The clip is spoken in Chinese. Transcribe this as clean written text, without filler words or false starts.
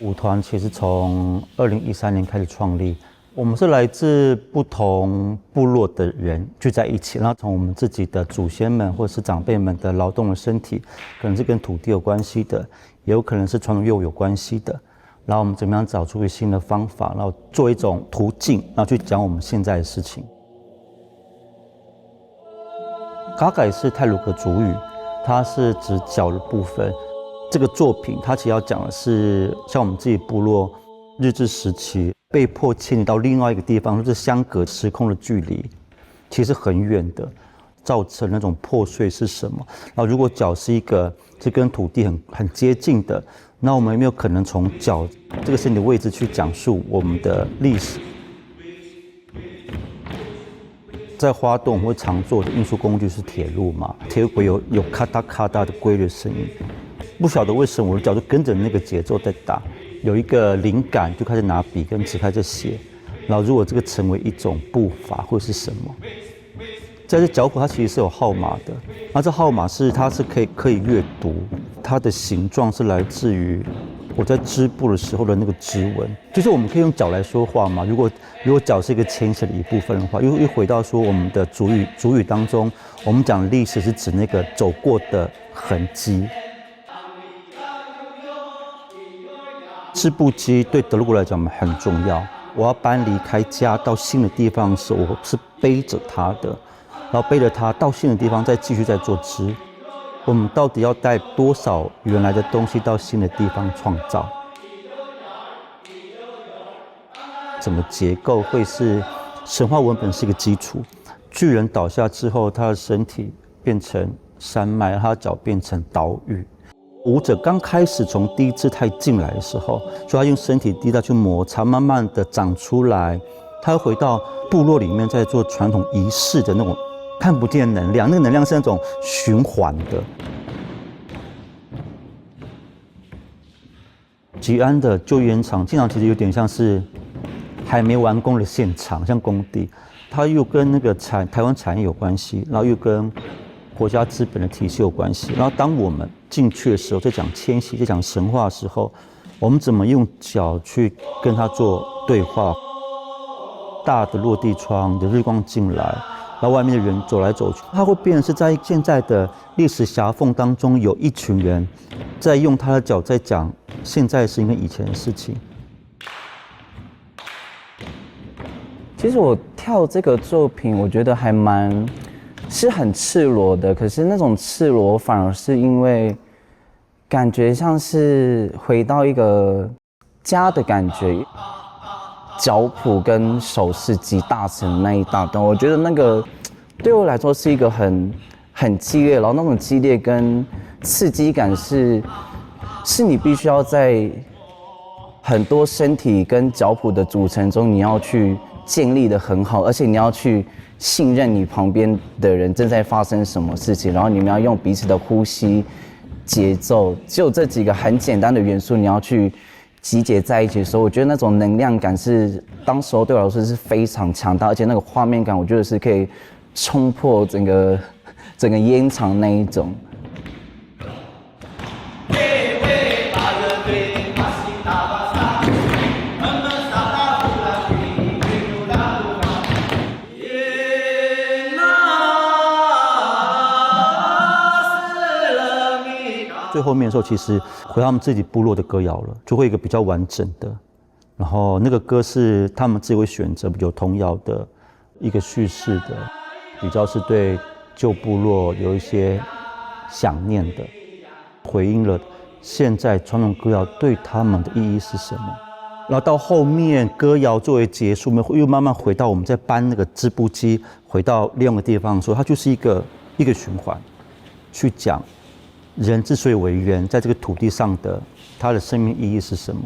舞团其实从2013年开始创立，我们是来自不同部落的人聚在一起，然后从我们自己的祖先们或是长辈们的劳动的身体，可能是跟土地有关系的，也有可能是传统乐舞有关系的，然后我们怎么样找出一个新的方法，然后做一种途径，然后去讲我们现在的事情。嘎嘎是太鲁阁族语，它是指脚的部分。这个作品它其实要讲的是，像我们自己部落日治时期被迫迁移到另外一个地方，就是相隔时空的距离，其实很远的，造成那种破碎是什么？然后如果脚是一个是跟土地很接近的，那我们有没有可能从脚这个身体位置去讲述我们的历史？在花东我们会常做的运输工具是铁路嘛，铁轨有咔嗒咔嗒的规律声音。不晓得为什么我的脚就跟着那个节奏在打，有一个灵感就开始拿笔跟纸开始写，然后如果这个成为一种步伐或是什么，在这脚谱它其实是有号码的，那这号码它是可以阅读，它的形状是来自于我在织布的时候的那个织纹，就是我们可以用脚来说话嘛。如果脚是一个牵扯的一部分的话，又回到说我们的族语当中，我们讲历史是指那个走过的痕迹。织布机对德鲁古来讲很重要。我要搬离开家到新的地方的时候，我是背着它的，然后背着它到新的地方再继续再做织。我们到底要带多少原来的东西到新的地方创造？整个结构会是神话文本是一个基础，巨人倒下之后，他的身体变成山脉，他的脚变成岛屿。舞者刚开始从第一姿态进来的时候，所以他用身体低到去摩擦，慢慢的长出来，他会回到部落里面在做传统仪式的那种看不见的能量，那个能量是那种循环的。吉安的旧烟厂经常其实有点像是还没完工的现场，像工地，它又跟那个台湾产业有关系，然后又跟国家资本的体系有关系。然后当我们进去的时候，在讲迁徙，在讲神话的时候，我们怎么用脚去跟它做对话？大的落地窗的日光进来，然后外面的人走来走去，它会变成是在现在的历史狭缝当中，有一群人在用他的脚在讲现在的事情跟以前的事情。其实我跳这个作品，我觉得还是很赤裸的，可是那种赤裸反而是因为感觉像是回到一个家的感觉。脚谱跟手势集大成那一大段，我觉得那个对我来说是一个很激烈，然后那种激烈跟刺激感是你必须要在很多身体跟脚谱的组成中，你要去建立得很好，而且你要去信任你旁边的人正在发生什么事情，然后你们要用彼此的呼吸、节奏，只有这几个很简单的元素，你要去集结在一起的时候，我觉得那种能量感是当时候对我来说是非常强大，而且那个画面感，我觉得是可以冲破整个烟厂那一种。最后面的时候，其实回他们自己部落的歌谣了，就会一个比较完整的。然后那个歌是他们自己会选择有童谣的一个叙事的，比较是对旧部落有一些想念的，回应了现在传统歌谣对他们的意义是什么。然后到后面歌谣作为结束，又慢慢回到我们在搬那个织布机回到另外一个地方的时候，它就是一个循环，去讲人之所以为人，在这个土地上的他的生命意义是什么？